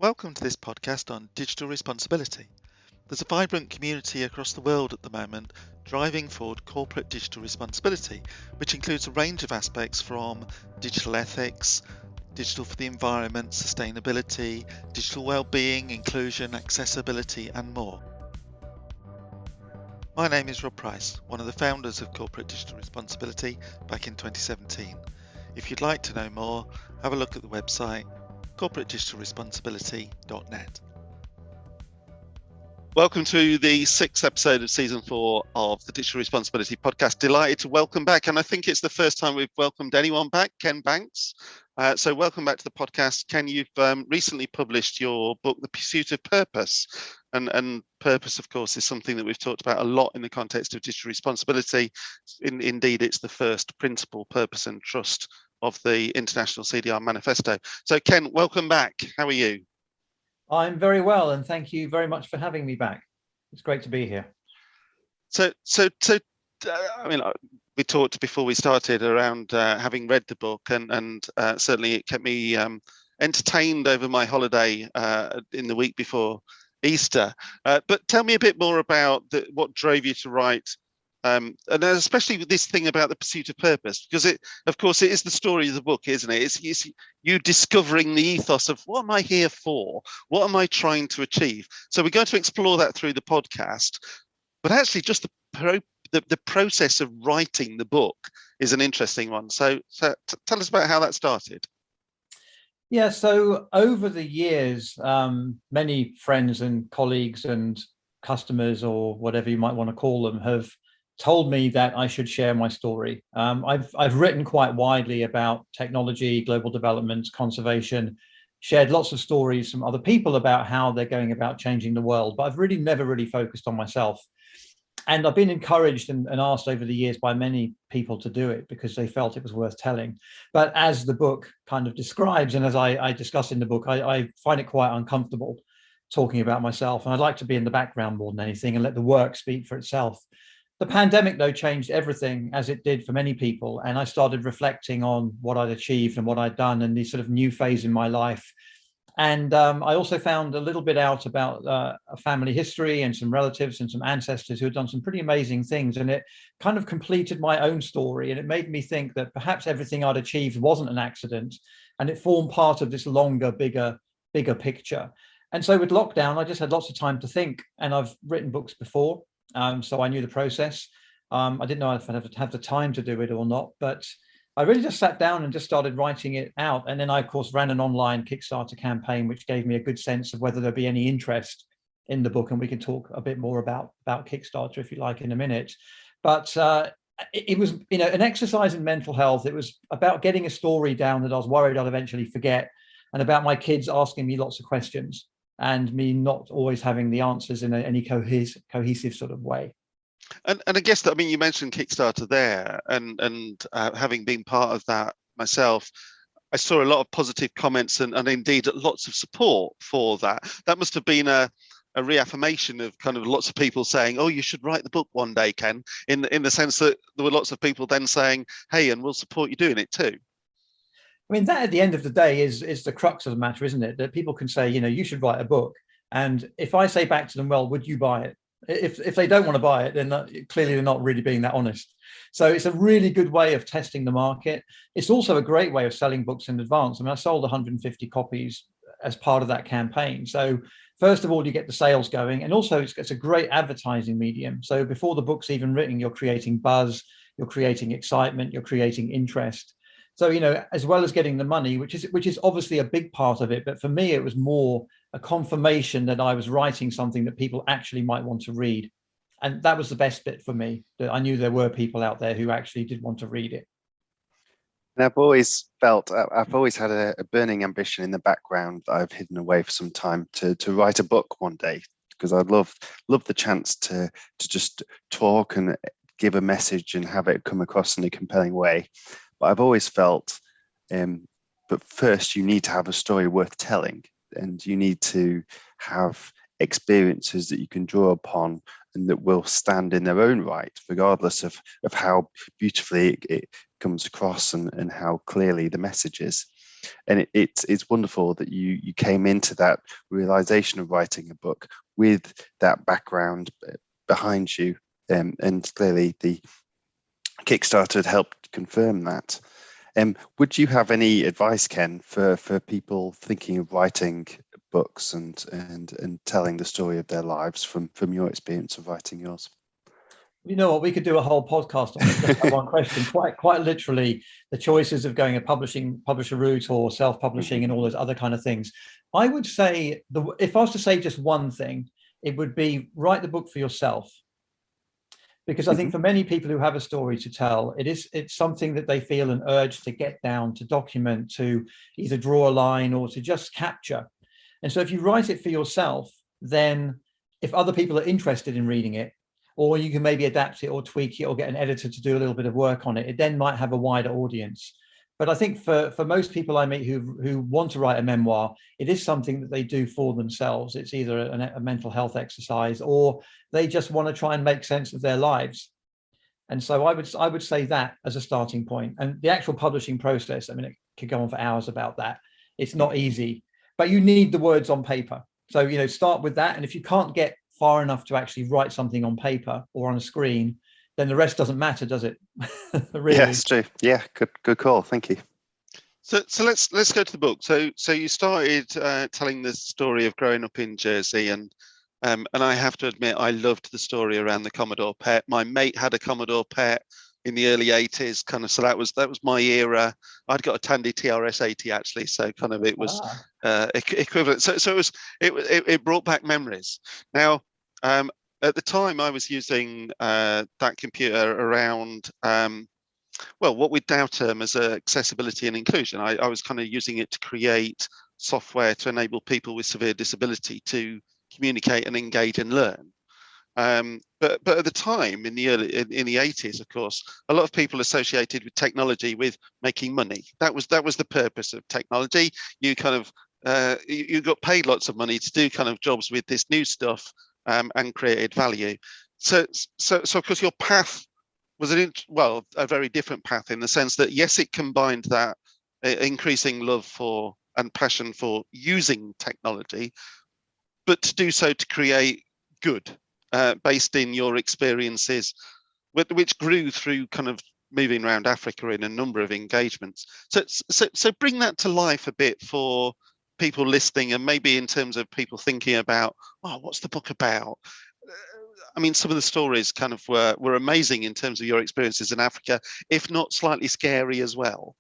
Welcome to this podcast on digital responsibility. There's a vibrant community across the world at the moment driving forward corporate digital responsibility, which includes a range of aspects from digital ethics, digital for the environment, sustainability, digital well-being, inclusion, accessibility, and more. My name is Rob Price, one of the founders of Corporate Digital Responsibility back in 2017. If you'd like to know more, have a look at the website corporatedigitalresponsibility.net. Welcome to the 6th episode of season 4 of the Digital Responsibility Podcast. Delighted to welcome back, and I think it's the first time we've welcomed anyone back, Ken Banks. So welcome back to the podcast. Ken, you've recently published your book, The Pursuit of Purpose. And purpose, of course, is something that we've talked about a lot in the context of digital responsibility. Indeed, it's the first principle, purpose and trust of the International CDR Manifesto. So Ken, welcome back. How are you? I'm very well, and thank you very much for having me back. It's great to be here. So I mean, we talked before we started around having read the book, and certainly it kept me entertained over my holiday in the week before Easter. But tell me a bit more about what drove you to write, and especially with this thing about the pursuit of purpose, because of course, it is the story of the book, isn't it? It's you discovering the ethos of what am I here for? What am I trying to achieve? So we're going to explore that through the podcast, but actually just the process of writing the book is an interesting one. So tell us about how that started. Yeah, so over the years, many friends and colleagues and customers, or whatever you might want to call them, have told me that I should share my story. I've written quite widely about technology, global development, conservation, shared lots of stories from other people about how they're going about changing the world, but I've never really focused on myself. And I've been encouraged and asked over the years by many people to do it because they felt it was worth telling. But as the book kind of describes, and as I discuss in the book, I find it quite uncomfortable talking about myself. And I'd like to be in the background more than anything and let the work speak for itself. The pandemic, though, changed everything, as it did for many people. And I started reflecting on what I'd achieved and what I'd done and this sort of new phase in my life. And I also found a little bit out about a family history and some relatives and some ancestors who had done some pretty amazing things. And it kind of completed my own story. And it made me think that perhaps everything I'd achieved wasn't an accident. And it formed part of this longer, bigger picture. And so with lockdown, I just had lots of time to think. And I've written books before, so I knew the process. I didn't know if I'd have the time to do it or not, but I really just sat down and just started writing it out. And then I, of course, ran an online Kickstarter campaign, which gave me a good sense of whether there'd be any interest in the book. And we can talk a bit more about Kickstarter, if you like, in a minute. But it was, an exercise in mental health. It was about getting a story down that I was worried I'd eventually forget, and about my kids asking me lots of questions and me not always having the answers in any cohesive sort of way. And I guess that, I mean, you mentioned Kickstarter there, and having been part of that myself, I saw a lot of positive comments and indeed lots of support for that. That must have been a reaffirmation of kind of lots of people saying, "Oh, you should write the book one day, Ken." In the sense that there were lots of people then saying, "Hey, and we'll support you doing it too." I mean, that at the end of the day is the crux of the matter, isn't it? That people can say, you should write a book, and if I say back to them, "Well, would you buy it?" If they don't want to buy it, then clearly they're not really being that honest. So it's a really good way of testing the market. It's also a great way of selling books in advance. I mean, I sold 150 copies as part of that campaign. So first of all, you get the sales going, and also it's a great advertising medium. So before the book's even written, you're creating buzz, you're creating excitement, you're creating interest. So, as well as getting the money, which is obviously a big part of it, but for me, it was more a confirmation that I was writing something that people actually might want to read. And that was the best bit for me, that I knew there were people out there who actually did want to read it. And I've always had a burning ambition in the background that I've hidden away for some time to write a book one day, because I'd love the chance to just talk and give a message and have it come across in a compelling way. But I've always felt, but first you need to have a story worth telling, and you need to have experiences that you can draw upon and that will stand in their own right, regardless of how beautifully it comes across and how clearly the message is. And it's wonderful that you came into that realization of writing a book with that background behind you, and clearly the Kickstarter had helped confirm that. Would you have any advice, Ken, for people thinking of writing books and telling the story of their lives from your experience of writing yours? You know what, we could do a whole podcast on it, just that one question. Quite literally, the choices of going a publisher route or self-publishing and all those other kind of things. I would say, if I was to say just one thing, it would be write the book for yourself. Because I think for many people who have a story to tell, it's something that they feel an urge to get down, to document, to either draw a line or to just capture. And so if you write it for yourself, then if other people are interested in reading it, or you can maybe adapt it or tweak it or get an editor to do a little bit of work on it, it then might have a wider audience. But I think for most people I meet who want to write a memoir, it is something that they do for themselves. It's either a mental health exercise, or they just want to try and make sense of their lives. And so I would say that as a starting point. And the actual publishing process, I mean, it could go on for hours about that. It's not easy, but you need the words on paper. So, you know, start with that. And if you can't get far enough to actually write something on paper or on a screen, then the rest doesn't matter, does it? Really? Yeah, it's true. Yeah, good call. Thank you. So let's go to the book. So you started telling the story of growing up in Jersey, and I have to admit I loved the story around the Commodore PET. My mate had a Commodore PET in the early 80s, kind of. So that was my era. I'd got a Tandy TRS 80 actually, so kind of it was equivalent. So it brought back memories. Now, at the time, I was using that computer around, well, what we'd now term as accessibility and inclusion. I was kind of using it to create software to enable people with severe disability to communicate and engage and learn. But at the time, in the 80s, of course, a lot of people associated with technology with making money. That was the purpose of technology. You kind of you got paid lots of money to do kind of jobs with this new stuff. And created value. So of course your path was a very different path, in the sense that yes, it combined that increasing love for and passion for using technology, but to do so to create good based in your experiences, which grew through kind of moving around Africa in a number of engagements. So bring that to life a bit for people listening, and maybe in terms of people thinking about, oh, what's the book about? I mean, some of the stories kind of were amazing in terms of your experiences in Africa, if not slightly scary as well.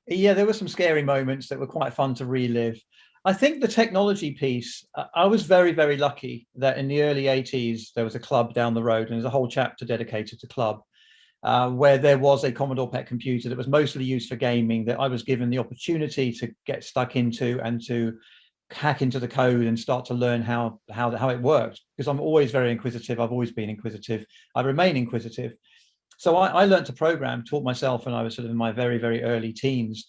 Yeah, there were some scary moments that were quite fun to relive. I think the technology piece, I was very, very lucky that in the early 80s, there was a club down the road, and there's a whole chapter dedicated to club. Where there was a Commodore PET computer that was mostly used for gaming, that I was given the opportunity to get stuck into and to hack into the code and start to learn how it worked, because I'm always very inquisitive. I've always been inquisitive. I remain inquisitive. So I learned to program, taught myself when I was sort of in my very, very early teens,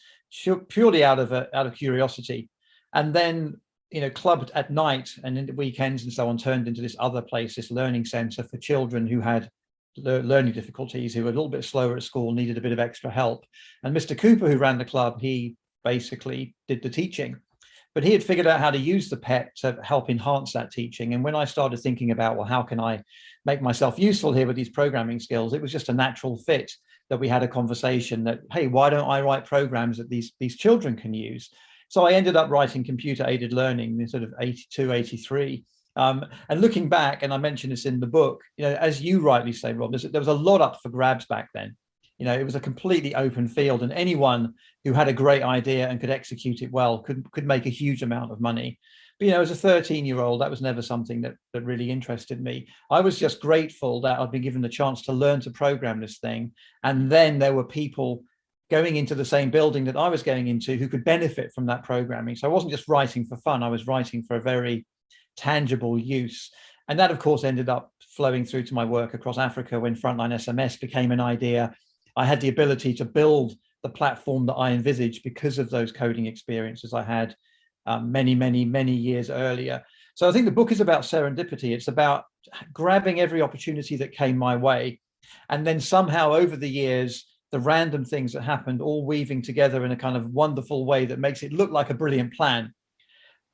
purely out of curiosity. And then, you know, clubbed at night and in the weekends and so on, turned into this other place, this learning center for children who had learning difficulties, who were a little bit slower at school, needed a bit of extra help. And Mr. Cooper, who ran the club, he basically did the teaching, but he had figured out how to use the PET to help enhance that teaching. And when I started thinking about, well, how can I make myself useful here with these programming skills, it was just a natural fit that we had a conversation that, hey, why don't I write programs that these children can use? So I ended up writing computer aided learning in sort of 82, 83. And looking back, and I mentioned this in the book, you know, as you rightly say, Rob, there was a lot up for grabs back then. You know, it was a completely open field, and anyone who had a great idea and could execute it well could make a huge amount of money. But, you know, as a 13-year-old, that was never something that really interested me. I was just grateful that I'd been given the chance to learn to program this thing. And then there were people going into the same building that I was going into who could benefit from that programming. So I wasn't just writing for fun. I was writing for a very tangible use. And that, of course, ended up flowing through to my work across Africa when FrontlineSMS became an idea. I had the ability to build the platform that I envisaged because of those coding experiences I had many, many, many years earlier. So I think the book is about serendipity. It's about grabbing every opportunity that came my way. And then somehow over the years, the random things that happened, all weaving together in a kind of wonderful way that makes it look like a brilliant plan.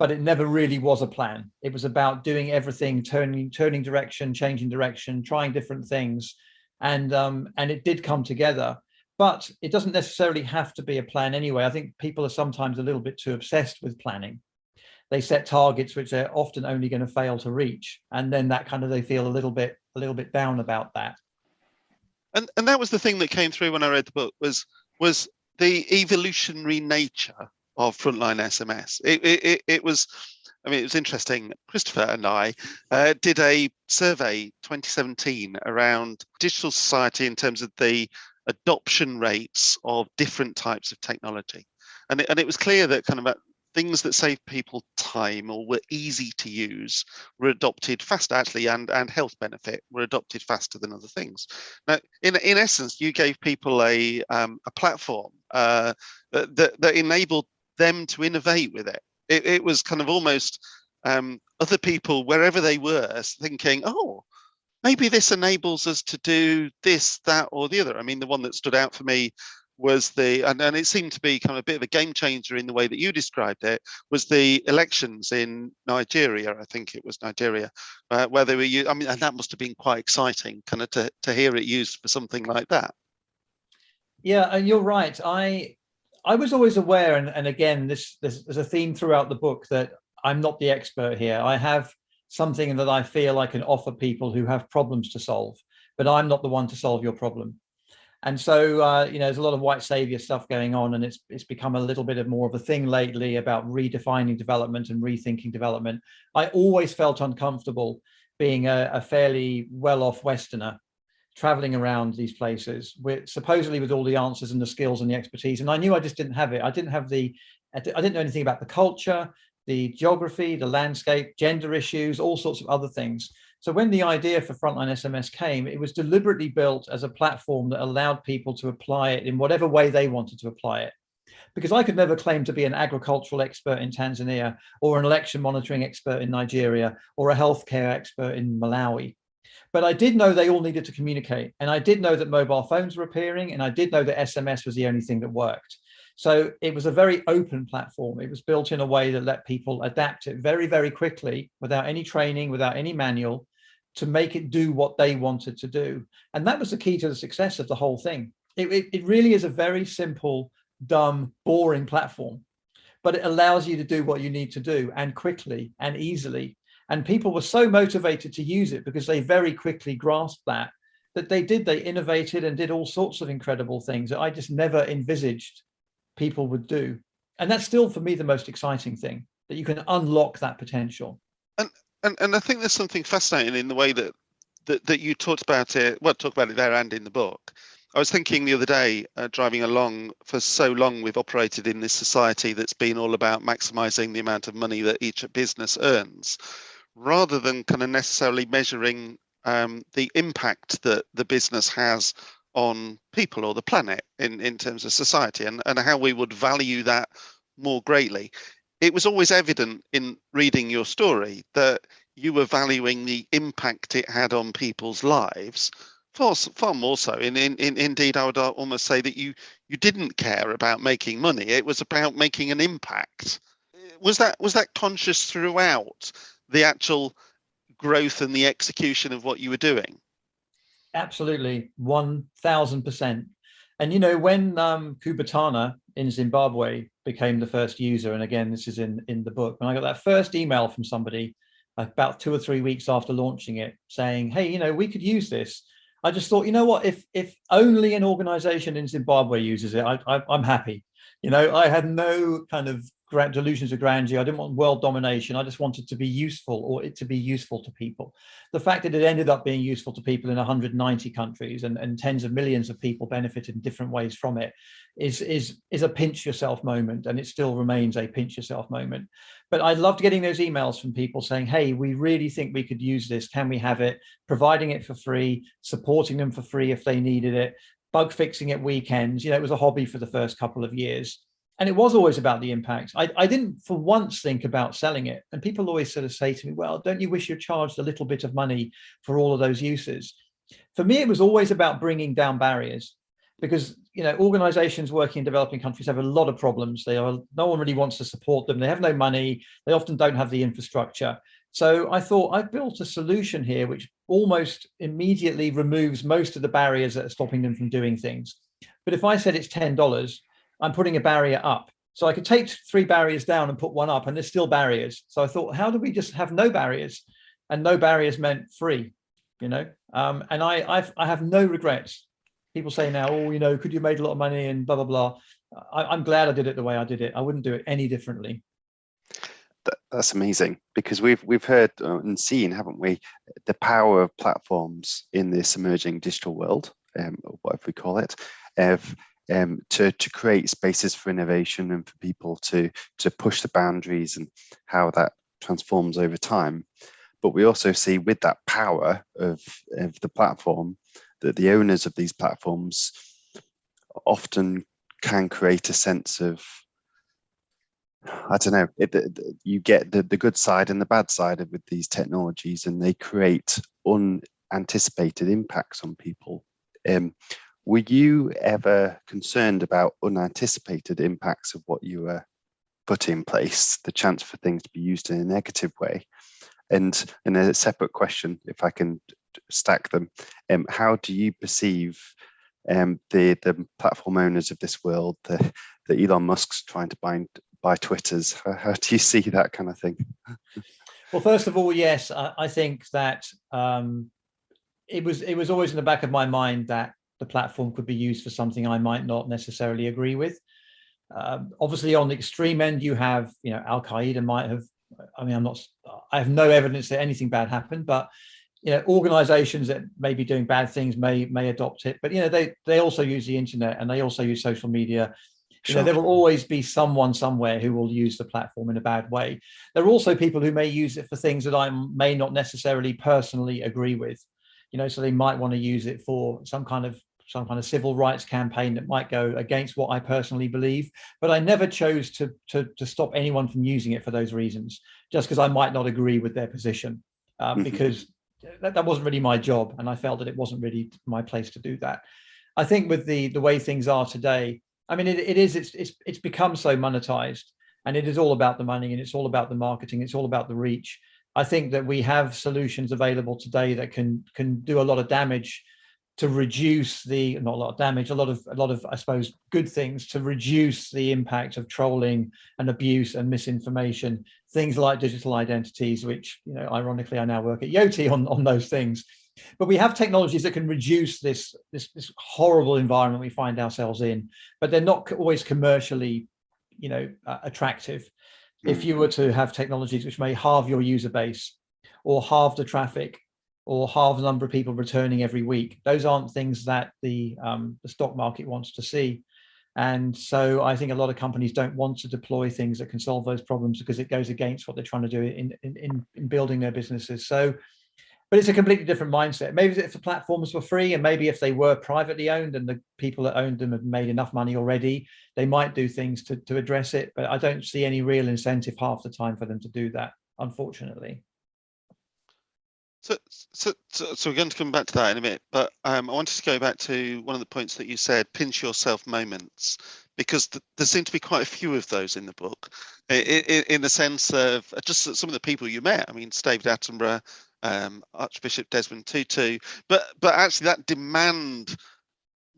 But it never really was a plan. It was about doing everything, turning direction, changing direction, trying different things. And it did come together. But it doesn't necessarily have to be a plan anyway. I think people are sometimes a little bit too obsessed with planning. They set targets which they're often only going to fail to reach. And then that kind of, they feel a little bit down about that. And that was the thing that came through when I read the book was the evolutionary nature of FrontlineSMS. It was, I mean, it was interesting. Christopher and I did a survey 2017 around digital society in terms of the adoption rates of different types of technology. And it was clear that kind of things that save people time or were easy to use were adopted faster, actually, and health benefit were adopted faster than other things. Now, in essence, you gave people a platform that enabled them to innovate with it. It was kind of almost other people, wherever they were, thinking, oh, maybe this enables us to do this, that, or the other. I mean, the one that stood out for me was and it seemed to be kind of a bit of a game changer in the way that you described it, was the elections in Nigeria. I think it was Nigeria, where they were, I mean, and that must have been quite exciting kind of to hear it used for something like that. Yeah, and you're right. I was always aware, and again, there's a theme throughout the book that I'm not the expert here. I have something that I feel I can offer people who have problems to solve, but I'm not the one to solve your problem. And so, there's a lot of white savior stuff going on, and it's become a little bit more of a thing lately about redefining development and rethinking development. I always felt uncomfortable being a fairly well-off Westerner, traveling around these places with supposedly with all the answers and the skills and the expertise. And I knew I just didn't have it. I didn't know anything about the culture, the geography, the landscape, gender issues, all sorts of other things. So when the idea for FrontlineSMS came, it was deliberately built as a platform that allowed people to apply it in whatever way they wanted to apply it. Because I could never claim to be an agricultural expert in Tanzania, or an election monitoring expert in Nigeria, or a healthcare expert in Malawi. But I did know they all needed to communicate. And I did know that mobile phones were appearing. And I did know that SMS was the only thing that worked. So it was a very open platform. It was built in a way that let people adapt it very, very quickly, without any training, without any manual, to make it do what they wanted to do. And that was the key to the success of the whole thing. It really is a very simple, dumb, boring platform, but it allows you to do what you need to do, and quickly and easily. And people were so motivated to use it because they very quickly grasped that they innovated and did all sorts of incredible things that I just never envisaged people would do. And that's still, for me, the most exciting thing, that you can unlock that potential. And I think there's something fascinating in the way that you talked about it. Well, talk about it there and in the book. I was thinking the other day, driving along, for so long we've operated in this society that's been all about maximizing the amount of money that each business earns, rather than kind of necessarily measuring the impact that the business has on people or the planet in terms of society, and how we would value that more greatly. It was always evident in reading your story that you were valuing the impact it had on people's lives far more so. Indeed, I would almost say that you didn't care about making money. It was about making an impact. Was that conscious throughout the actual growth and the execution of what you were doing? Absolutely, 1000%. And when Kubatana in Zimbabwe became the first user, and again, this is in the book, when I got that first email from somebody about 2 or 3 weeks after launching it, saying, hey, we could use this, I just thought, you know what, if only an organization in Zimbabwe uses it, I'm happy. I had no kind of delusions of grandeur. I didn't want world domination. I just wanted to be useful, or it to be useful to people. The fact that it ended up being useful to people in 190 countries and tens of millions of people benefited in different ways from it is a pinch yourself moment, and it still remains a pinch yourself moment. But I loved getting those emails from people saying, hey, we really think we could use this. Can we have it? Providing it for free, supporting them for free if they needed it, bug fixing at weekends. It was a hobby for the first couple of years. And it was always about the impact. I didn't for once think about selling it. And people always sort of say to me, well, don't you wish you charged a little bit of money for all of those uses? For me, it was always about bringing down barriers, because organizations working in developing countries have a lot of problems. No one really wants to support them. They have no money. They often don't have the infrastructure. So I thought I built a solution here which almost immediately removes most of the barriers that are stopping them from doing things. But if I said it's $10, I'm putting a barrier up. So I could take 3 barriers down and put one up, and there's still barriers. So I thought, how do we just have no barriers? And no barriers meant free, and I have no regrets. People say now, oh, could you have made a lot of money and blah, blah, blah. I'm glad I did it the way I did it. I wouldn't do it any differently. That's amazing, because we've heard and seen, haven't we, the power of platforms in this emerging digital world, or whatever we call it, to create spaces for innovation and for people to push the boundaries and how that transforms over time. But we also see with that power of the platform that the owners of these platforms often can create a sense of, I don't know, you get the good side and the bad side with these technologies, and they create unanticipated impacts on people. Were you ever concerned about unanticipated impacts of what you were put in place, the chance for things to be used in a negative way? And in a separate question, if I can stack them, how do you perceive the platform owners of this world, the Elon Musk's trying to buy Twitters? How do you see that kind of thing? Well, first of all, yes, I think that it was always in the back of my mind that the platform could be used for something I might not necessarily agree with. Obviously, on the extreme end, you have, Al Qaeda might have. I mean, I have no evidence that anything bad happened, but organizations that may be doing bad things may adopt it. But they also use the internet, and they also use social media. Sure. There will always be someone somewhere who will use the platform in a bad way. There are also people who may use it for things that I may not necessarily personally agree with. So they might want to use it for some kind of civil rights campaign that might go against what I personally believe. But I never chose to stop anyone from using it for those reasons, just because I might not agree with their position, because that wasn't really my job, and I felt that it wasn't really my place to do that. I think with the way things are today, I mean, it's become so monetized, and it is all about the money, and it's all about the marketing, it's all about the reach. I think that we have solutions available today that can do a lot of damage to reduce not a lot of damage, a lot of, I suppose, good things to reduce the impact of trolling and abuse and misinformation. Things like digital identities, which, ironically, I now work at Yoti on those things. But we have technologies that can reduce this horrible environment we find ourselves in, but they're not always commercially, attractive. If you were to have technologies which may halve your user base, or halve the traffic, or halve the number of people returning every week, those aren't things that the stock market wants to see. And so I think a lot of companies don't want to deploy things that can solve those problems, because it goes against what they're trying to do in building their businesses. So, but it's a completely different mindset. Maybe if the platforms were free, and maybe if they were privately owned and the people that owned them had made enough money already, they might do things to address it. But I don't see any real incentive half the time for them to do that, unfortunately. So we're going to come back to that in a minute, but I wanted to go back to one of the points that you said, pinch yourself moments, because there seem to be quite a few of those in the book, in the sense of just some of the people you met. I mean, David Attenborough, Archbishop Desmond Tutu, but actually that demand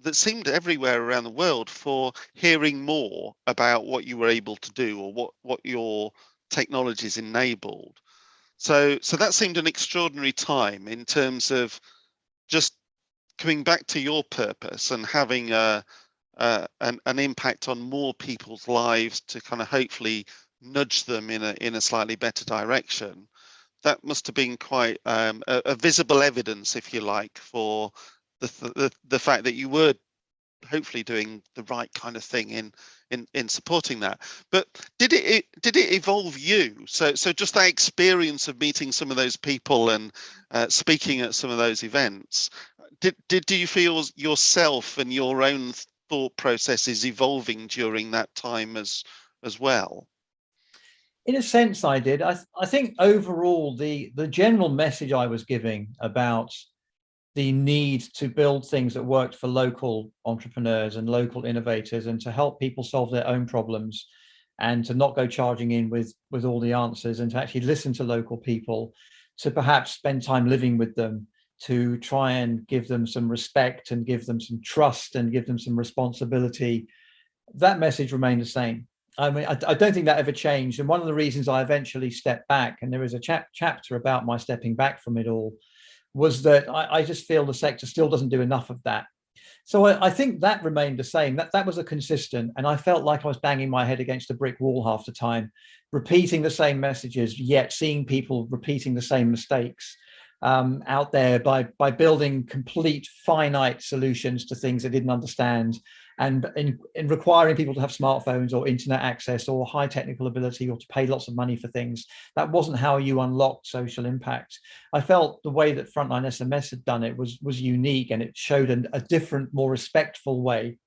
that seemed everywhere around the world for hearing more about what you were able to do, or what your technologies enabled. So that seemed an extraordinary time in terms of just coming back to your purpose and having an impact on more people's lives to kind of hopefully nudge them in a slightly better direction. That must have been quite a visible evidence, if you like, for the fact that you were hopefully doing the right kind of thing in supporting that. But did it evolve you? So just that experience of meeting some of those people and speaking at some of those events, do you feel yourself and your own thought processes evolving during that time as well? In a sense, I did. I think overall the general message I was giving about the need to build things that worked for local entrepreneurs and local innovators, and to help people solve their own problems, and to not go charging in with all the answers, and to actually listen to local people, to perhaps spend time living with them, to try and give them some respect and give them some trust and give them some responsibility. That message remained the same. I mean, I don't think that ever changed. And one of the reasons I eventually stepped back, and there is a chapter about my stepping back from it all, was that I just feel the sector still doesn't do enough of that. So I think that remained the same. That was a consistent, and I felt like I was banging my head against a brick wall half the time, repeating the same messages, yet seeing people repeating the same mistakes out there by building complete finite solutions to things they didn't understand, and in requiring people to have smartphones or internet access or high technical ability or to pay lots of money for things. That wasn't how you unlocked social impact. I felt the way that FrontlineSMS had done it was unique, and it showed a different, more respectful way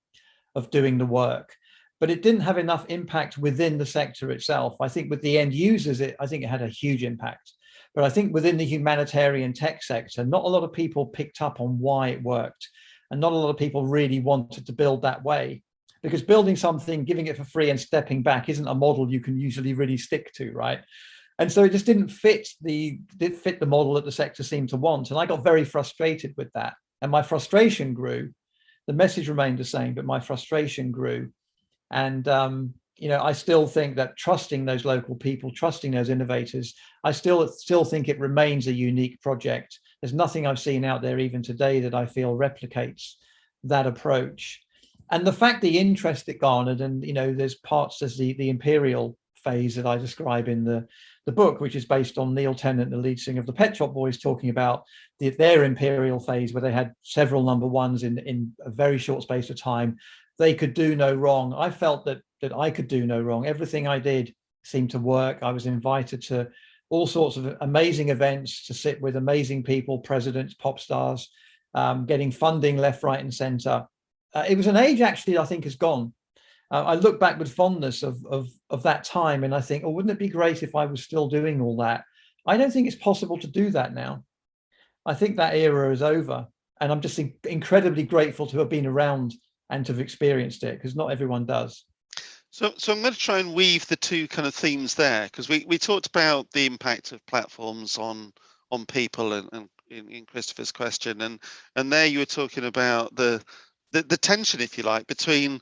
of doing the work. But it didn't have enough impact within the sector itself. I think with the end users, I think it had a huge impact. But I think within the humanitarian tech sector, not a lot of people picked up on why it worked. And not a lot of people really wanted to build that way, because building something, giving it for free and stepping back isn't a model you can usually really stick to, right? And so it just didn't fit the model that the sector seemed to want. And I got very frustrated with that. And my frustration grew. The message remained the same, but my frustration grew. And I still think that trusting those local people, trusting those innovators, I still think it remains a unique project. There's nothing I've seen out there even today that I feel replicates that approach. And the fact, the interest it garnered, and there's the imperial phase that I describe in the book, which is based on Neil Tennant, the lead singer of the Pet Shop Boys, talking about their imperial phase, where they had several number ones in a very short space of time. They could do no wrong. I felt that I could do no wrong. Everything I did seemed to work. I was invited to all sorts of amazing events, to sit with amazing people, presidents, pop stars, getting funding left, right, and center. It was an age, actually, I think has gone. I look back with fondness of that time, and I think, oh, wouldn't it be great if I was still doing all that? I don't think it's possible to do that now. I think that era is over, and I'm just incredibly grateful to have been around and to have experienced it, because not everyone does. So I'm going to try and weave the two kind of themes there, because we talked about the impact of platforms on people, and in Christopher's question, and there you were talking about the tension, if you like, between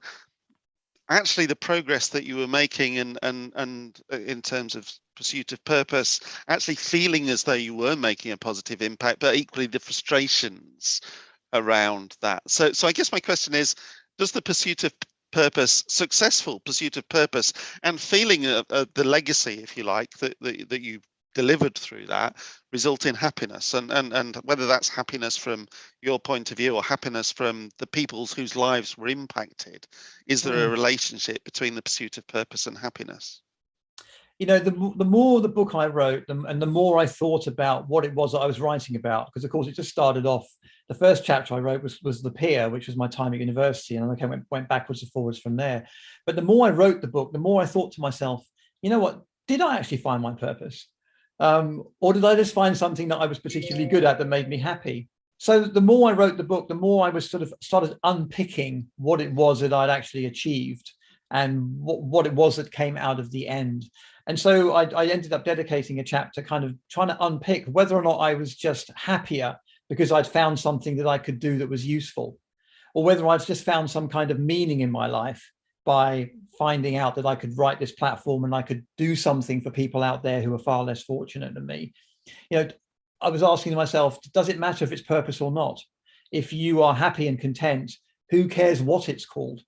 actually the progress that you were making and in terms of pursuit of purpose, actually feeling as though you were making a positive impact, but equally the frustrations around that. So I guess my question is, does the pursuit of purpose, successful pursuit of purpose, and feeling the legacy, if you like, that you delivered through that, result in happiness, and whether that's happiness from your point of view or happiness from the people's whose lives were impacted? Is there a relationship between the pursuit of purpose and happiness? The more the book I wrote, and the more I thought about what it was that I was writing about, because of course it just started off, the first chapter I wrote was the peer, which was my time at university, and I went backwards and forwards from there. But the more I wrote the book, the more I thought to myself, you know what, did I actually find my purpose? Or did I just find something that I was particularly good at that made me happy? So the more I wrote the book, the more I was sort of started unpicking what it was that I'd actually achieved, and what it was that came out of the end. And so I ended up dedicating a chapter kind of trying to unpick whether or not I was just happier because I'd found something that I could do that was useful, or whether I'd just found some kind of meaning in my life by finding out that I could write this platform and I could do something for people out there who are far less fortunate than me. I was asking myself, does it matter if it's purpose or not? If you are happy and content, who cares what it's called?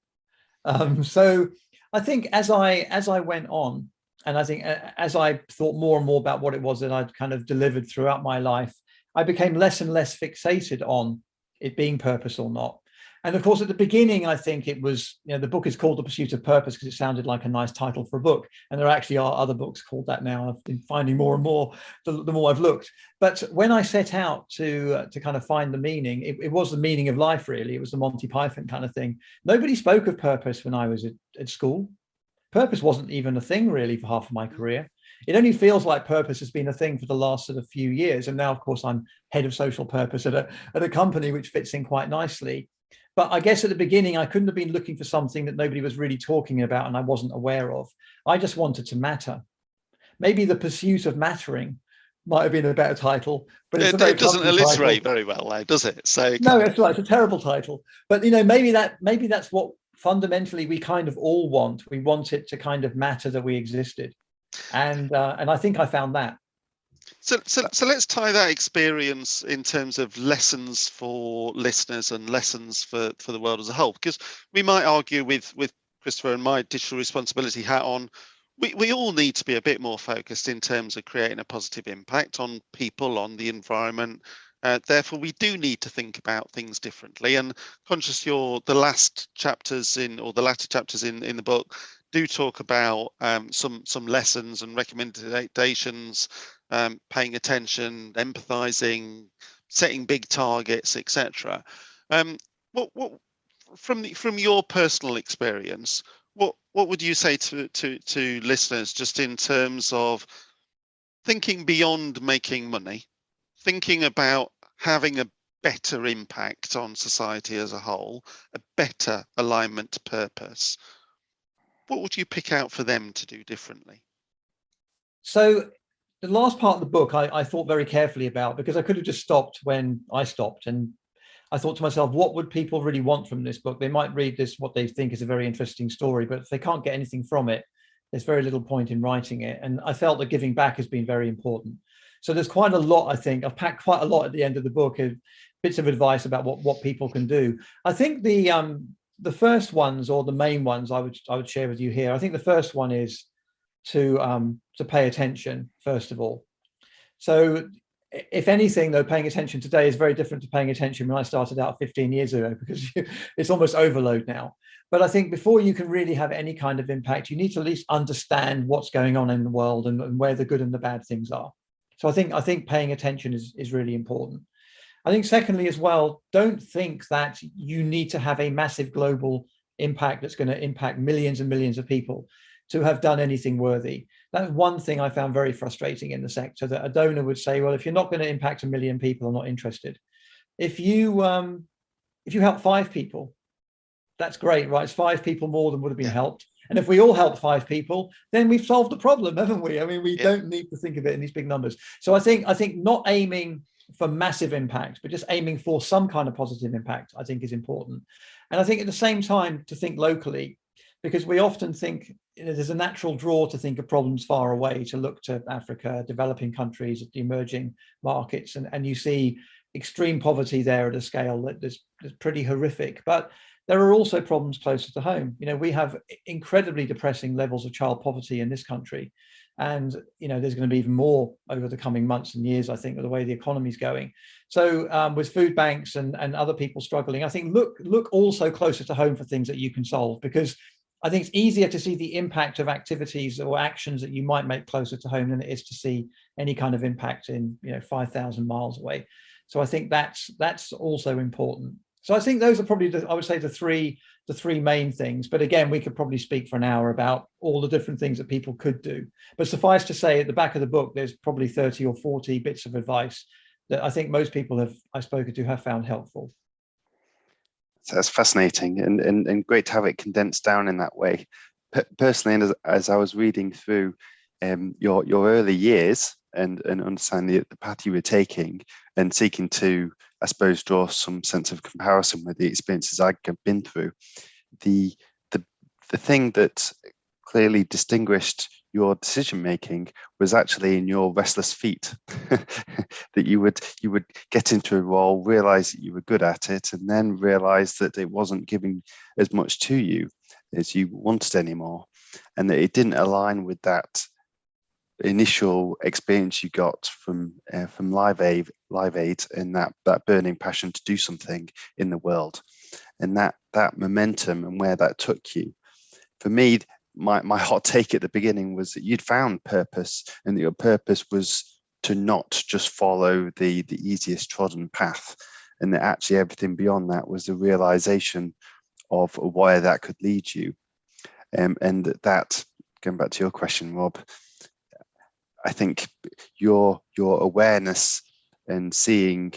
So I think as I went on, and I think as I thought more and more about what it was that I'd kind of delivered throughout my life, I became less and less fixated on it being purpose or not. And of course, at the beginning, I think it was, the book is called The Pursuit of Purpose because it sounded like a nice title for a book. And there actually are other books called that now. I've been finding more and more the more I've looked. But when I set out to kind of find the meaning, it was the meaning of life, really. It was the Monty Python kind of thing. Nobody spoke of purpose when I was at school. Purpose wasn't even a thing, really, for half of my career. It only feels like purpose has been a thing for the last sort of few years. And now, of course, I'm head of social purpose at a company, which fits in quite nicely. But I guess at the beginning, I couldn't have been looking for something that nobody was really talking about and I wasn't aware of. I just wanted to matter. Maybe The Pursuit of Mattering might have been a better title, but it's a very It doesn't clumsy alliterate title. very well, though, does it? So No, it's right. It's a terrible title. But maybe that's what fundamentally we kind of all want. We want it to kind of matter that we existed, and I think I found that. So let's tie that experience in terms of lessons for listeners and lessons for the world as a whole, because we might argue with Christopher and my digital responsibility hat on, we all need to be a bit more focused in terms of creating a positive impact on people, on the environment. Therefore, we do need to think about things differently. And conscious the latter chapters in the book do talk about some lessons and recommendations, paying attention, empathizing, setting big targets, etc. What from your personal experience, what would you say to listeners, just in terms of thinking beyond making money, thinking about having a better impact on society as a whole, a better alignment to purpose? What would you pick out for them to do differently? So the last part of the book, I thought very carefully about, because I could have just stopped when I stopped. And I thought to myself, what would people really want from this book? They might read this, what they think is a very interesting story, but if they can't get anything from it, there's very little point in writing it. And I felt that giving back has been very important. So there's quite a lot, I think. I've packed quite a lot at the end of the book of bits of advice about what people can do. I think the first ones, or the main ones, I would share with you here. I think the first one is to pay attention, first of all. So if anything, though, paying attention today is very different to paying attention when I started out 15 years ago, because it's almost overload now. But I think before you can really have any kind of impact, you need to at least understand what's going on in the world and where the good and the bad things are. So I think paying attention is really important. I think secondly as well, don't think that you need to have a massive global impact that's going to impact millions and millions of people to have done anything worthy. That's one thing I found very frustrating in the sector, that a donor would say, well, if you're not going to impact 1 million people, I'm not interested. If you help 5 people, that's great, right? It's 5 people more than would have been helped. And if we all help 5 people, then we've solved the problem, haven't we? I mean, we don't need to think of it in these big numbers. So I think not aiming for massive impact, but just aiming for some kind of positive impact, I think is important. And I think at the same time to think locally, because we often think there's a natural draw to think of problems far away, to look to Africa, developing countries, the emerging markets, and you see extreme poverty there at a scale that is pretty horrific. But there are also problems closer to home. We have incredibly depressing levels of child poverty in this country. And, there's going to be even more over the coming months and years, I think, with the way the economy is going. So with food banks and other people struggling, I think look also closer to home for things that you can solve, because I think it's easier to see the impact of activities or actions that you might make closer to home than it is to see any kind of impact in 5,000 miles away. So I think that's also important. So I think those are probably I would say the three main things. But again, we could probably speak for an hour about all the different things that people could do. But suffice to say, at the back of the book, there's probably 30 or 40 bits of advice that I think most people I've spoken to have found helpful. So that's fascinating and great to have it condensed down in that way. Personally, and as I was reading through your early years and understanding the path you were taking and seeking to, I suppose, draw some sense of comparison with the experiences I've been through, the thing that clearly distinguished your decision making was actually in your restless feet. That you would get into a role, realize that you were good at it, and then realize that it wasn't giving as much to you as you wanted anymore, and that it didn't align with that initial experience you got from Live Aid and that burning passion to do something in the world, and that momentum and where that took you. For me, my hot take at the beginning was that you'd found purpose, and that your purpose was to not just follow the easiest trodden path, and that actually everything beyond that was the realization of where that could lead you. And that, going back to your question, Rob, I think your awareness and seeing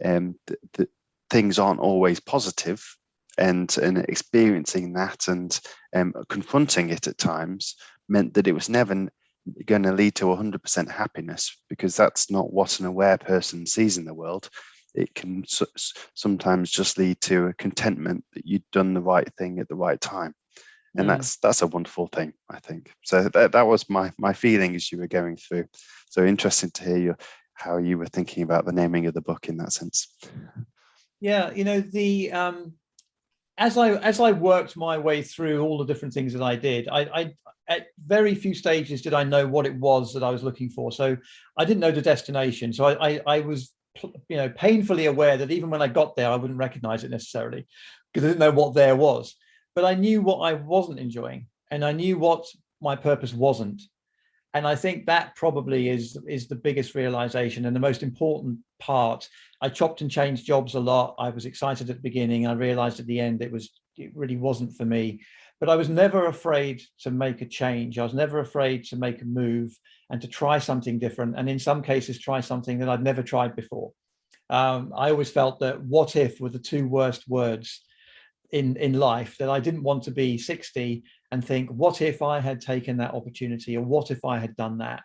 that things aren't always positive, and experiencing that and confronting it at times meant that it was never going to lead to 100% happiness, because that's not what an aware person sees in the world. It can sometimes just lead to a contentment that you'd done the right thing at the right time. And that's a wonderful thing, I think. So that was my feeling as you were going through. So interesting to hear how you were thinking about the naming of the book in that sense. Yeah, the as I worked my way through all the different things that I did, I at very few stages did I know what it was that I was looking for. So I didn't know the destination. So I was painfully aware that even when I got there, I wouldn't recognize it necessarily, because I didn't know what there was. But I knew what I wasn't enjoying, and I knew what my purpose wasn't. And I think that probably is the biggest realization and the most important part. I chopped and changed jobs a lot. I was excited at the beginning. I realized at the end it really wasn't for me. But I was never afraid to make a change. I was never afraid to make a move and to try something different. And in some cases, try something that I'd never tried before. I always felt that what if were the two worst words in life, that I didn't want to be 60 and think, what if I had taken that opportunity, or what if I had done that?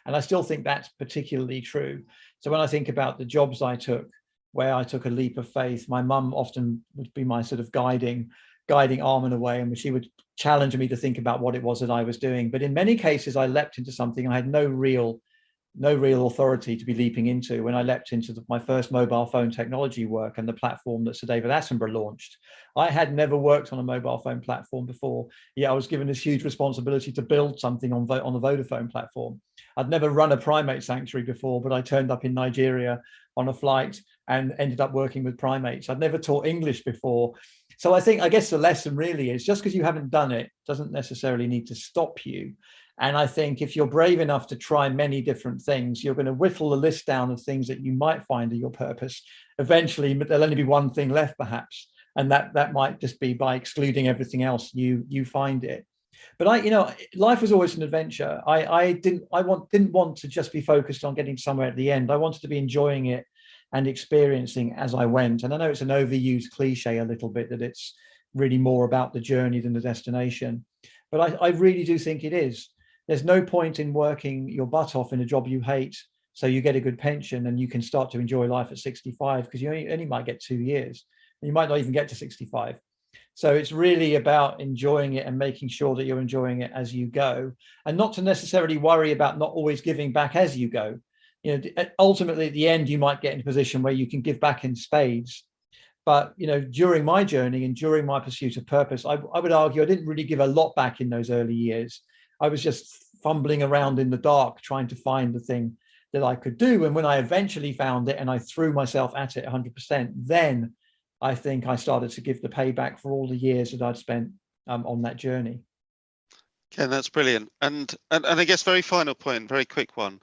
And I still think that's particularly true. So when I think about the jobs I took, where I took a leap of faith, my mum often would be my sort of guiding arm in a way, and she would challenge me to think about what it was that I was doing. But in many cases, I leapt into something I had no real authority to be leaping into. When I leapt into my first mobile phone technology work and the platform that Sir David Attenborough launched, I had never worked on a mobile phone platform before. Yeah, I was given this huge responsibility to build something on the Vodafone platform. I'd never run a primate sanctuary before, but I turned up in Nigeria on a flight and ended up working with primates. I'd never taught English before. So I guess the lesson really is, just because you haven't done it doesn't necessarily need to stop you. And I think if you're brave enough to try many different things, you're going to whittle the list down of things that you might find are your purpose. Eventually, there'll only be one thing left, perhaps, and that might just be by excluding everything else, you find it. But life was always an adventure. I didn't want to just be focused on getting somewhere at the end. I wanted to be enjoying it and experiencing as I went. And I know it's an overused cliche a little bit, that it's really more about the journey than the destination. But I really do think it is. There's no point in working your butt off in a job you hate so you get a good pension and you can start to enjoy life at 65, because you only might get 2 years. And you might not even get to 65. So it's really about enjoying it and making sure that you're enjoying it as you go, and not to necessarily worry about not always giving back as you go. Ultimately, at the end, you might get in a position where you can give back in spades. But during my journey and during my pursuit of purpose, I would argue I didn't really give a lot back in those early years. I was just fumbling around in the dark trying to find the thing that I could do. And when I eventually found it and I threw myself at it 100%, then I think I started to give the payback for all the years that I'd spent on that journey. Ken, that's brilliant. And I guess very final point, very quick one.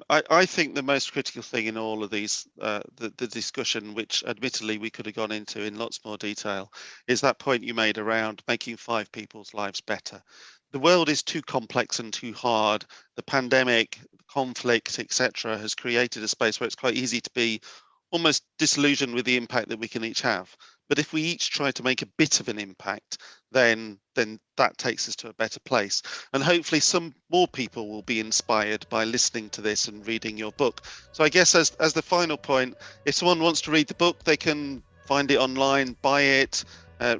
I think the most critical thing in all of these, the discussion, which admittedly we could have gone into in lots more detail, is that point you made around making 5 people's lives better. The world is too complex and too hard. The pandemic, conflict, etc., has created a space where it's quite easy to be almost disillusioned with the impact that we can each have. But if we each try to make a bit of an impact, then that takes us to a better place. And hopefully some more people will be inspired by listening to this and reading your book. So I guess as the final point, if someone wants to read the book, they can find it online, buy it,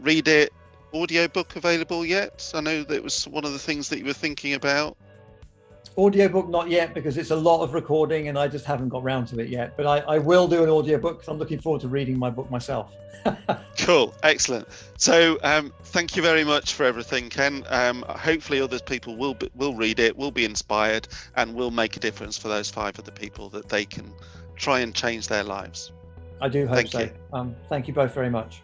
read it. Audiobook available yet? I know that was one of the things that you were thinking about. Audiobook, not yet, because it's a lot of recording and I just haven't got round to it yet. But I will do an audiobook, because I'm looking forward to reading my book myself. Cool, excellent. So thank you very much for everything, Ken. Hopefully other people will read it, will be inspired, and will make a difference for those 5 other people, that they can try and change their lives. I do hope so. Thank you. Thank you both very much.